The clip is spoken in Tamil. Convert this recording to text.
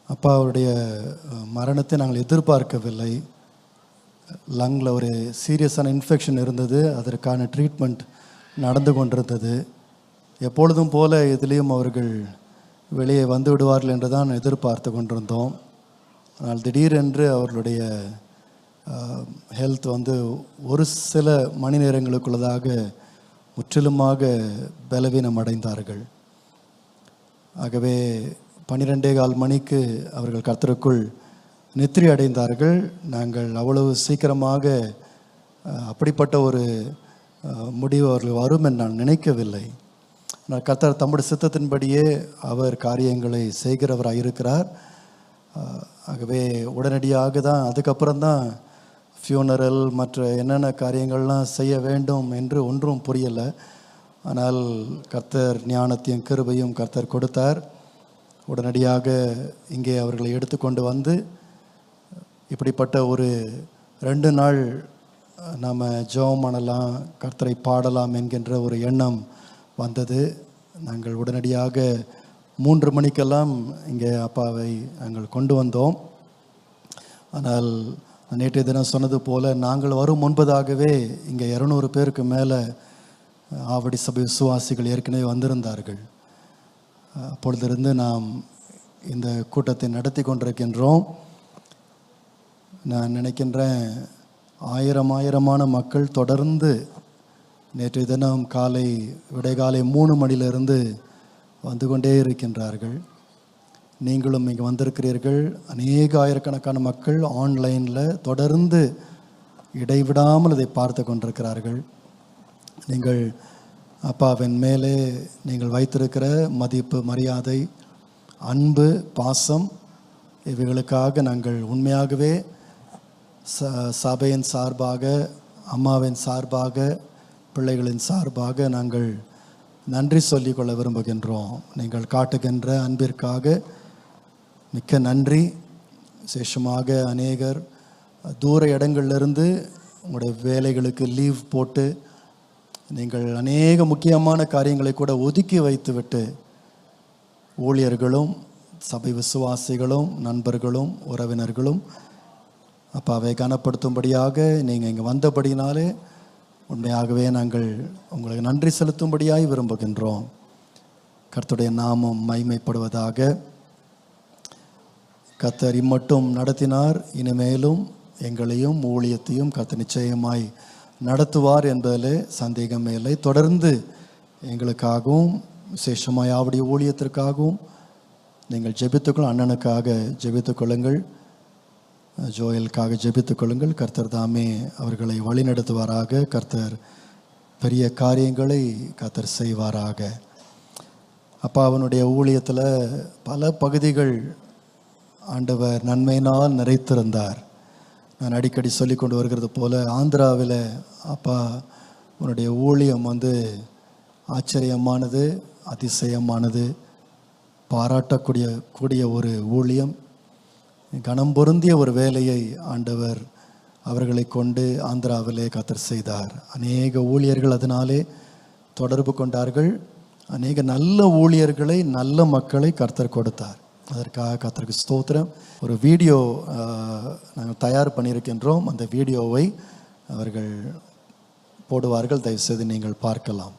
அப்பாவுடைய மரணத்தை நாங்கள் எதிர்பார்க்கவில்லை. லங்கில் ஒரு சீரியஸான இன்ஃபெக்ஷன் இருந்தது. அதற்கான ட்ரீட்மெண்ட் நடந்து கொண்டிருந்தது. எப்பொழுதும் போல இதுலேயும் அவர்கள் வெளியே வந்து விடுவார்கள் என்று தான் எதிர்பார்த்து கொண்டிருந்தோம். ஆனால் திடீரென்று அவர்களுடைய ஹெல்த் ஒரு சில மணி நேரங்களுக்குள்ளதாக முற்றிலுமாக பலவீனம் அடைந்தார்கள். ஆகவே 12:15 மணிக்கு அவர்கள் கர்த்தருக்குள் நித்திரை அடைந்தார்கள். நாங்கள் அவ்வளவு சீக்கிரமாக அப்படிப்பட்ட ஒரு முடிவு அவர்கள் வரும் என்று நான் நினைக்கவில்லை. ஆனால் கர்த்தர் தம்முடைய சித்தத்தின்படியே அவர் காரியங்களை செய்கிறவராக இருக்கிறார். ஆகவே உடனடியாக தான் அதுக்கப்புறம் தான் ஃபியூனரல் மற்ற என்னென்ன காரியங்கள்லாம் செய்ய வேண்டும் என்று ஒன்றும் புரியலை. ஆனால் கர்த்தர் ஞானத்தையும் கிருபையும் கர்த்தர் கொடுத்தார். உடனடியாக இங்கே அவர்களை எடுத்துக்கொண்டு வந்து இப்படிப்பட்ட ஒரு 2 நாள் நாம் ஜெபம் பண்ணலாம், கர்த்தரை பாடலாம் என்கின்ற ஒரு எண்ணம் வந்தது. நாங்கள் உடனடியாக 3 மணிக்கெல்லாம் இங்கே அப்பாவை நாங்கள் கொண்டு வந்தோம். ஆனால் நேற்றைய தினம் சொன்னது போல் நாங்கள் வரும் முன்பதாகவே இங்கே 200 பேருக்கு மேலே ஆவடி சபை விசுவாசிகள் ஏற்கனவே வந்திருந்தார்கள். அப்பொழுதிருந்து நாம் இந்த கூட்டத்தை நடத்தி கொண்டிருக்கின்றோம். நான் நினைக்கின்றேன் ஆயிரமான மக்கள் தொடர்ந்து நேற்றைய தினம் விடைகாலை 3 மணியிலிருந்து வந்து கொண்டே இருக்கின்றார்கள். நீங்களும் இங்கே வந்திருக்கிறீர்கள். அநேக ஆயிரக்கணக்கான மக்கள் ஆன்லைனில் தொடர்ந்து இடைவிடாமல் இதை பார்த்து கொண்டிருக்கிறார்கள். நீங்கள் அப்பாவின் மேலே நீங்கள் வைத்திருக்கிற மதிப்பு, மரியாதை, அன்பு, பாசம் இவைகளுக்காக நாங்கள் உண்மையாகவே சபையின் சார்பாக, அம்மாவின் சார்பாக, பிள்ளைகளின் சார்பாக நாங்கள் நன்றி சொல்லிக்கொள்ள விரும்புகின்றோம். நீங்கள் காட்டுகின்ற அன்பிற்காக மிக்க நன்றி. விசேஷமாக அநேகர் தூர இடங்களிலிருந்து உங்களுடைய வேலைகளுக்கு லீவ் போட்டு நீங்கள் அநேக முக்கியமான காரியங்களை கூட ஒதுக்கி வைத்துவிட்டு ஊழியர்களும் சபை விசுவாசிகளும் நண்பர்களும் உறவினர்களும் அப்பாவை கனப்படுத்தும்படியாக நீங்கள் இங்கே வந்தபடினாலே உண்மையாகவே நாங்கள் உங்களுக்கு நன்றி செலுத்தும்படியாய் விரும்புகின்றோம். கர்த்தருடைய நாமம் மகிமைப்படுவதாக. கர்த்தர் இம்மட்டும் நடத்தினார், இனிமேலும் எங்களையும் ஊழியத்தையும் கர்த்தர் நிச்சயமாய் நடத்துவார் என்பதில் சந்தேகமே இல்லை. தொடர்ந்து எங்களுக்காகவும் விசேஷமாய் ஆவடி ஊழியத்திற்காகவும் நீங்கள் ஜெபித்துக்கொள்ளும். அண்ணனுக்காக ஜெபித்துக்கொள்ளுங்கள், ஜோயலுக்காக ஜெபித்துக்கொள்ளுங்கள். கர்த்தர் தாமே அவர்களை வழிநடத்துவாராக. கர்த்தர் பெரிய காரியங்களை கர்த்தர் செய்வாராக. அப்பாவனுடைய ஊழியத்தில் பல பகுதிகள் ஆண்டவர் நன்மையினால் நிறைத்திருந்தார். நான் அடிக்கடி சொல்லி கொண்டு வருகிறது போல ஆந்திராவில் அப்பா உன்னுடைய ஊழியம் ஆச்சரியமானது, அதிசயமானது, பாராட்டக்கூடிய ஒரு ஊழியம், கனம் பொருந்திய ஒரு வேலையை ஆண்டவர் அவர்களை கொண்டு ஆந்திராவிலே கர்த்தர் செய்தார். அநேக ஊழியர்கள் அதனாலே தொடர்பு கொண்டார்கள். அநேக நல்ல ஊழியர்களை, நல்ல மக்களை கர்த்தர் கொடுத்தார். அதற்காக கர்த்தருக்கு ஸ்தோத்திரம். ஒரு வீடியோ நாங்கள் தயார் பண்ணியிருக்கின்றோம். அந்த வீடியோவை அவர்கள் போடுவார்கள். தயவுசெய்து நீங்கள் பார்க்கலாம்.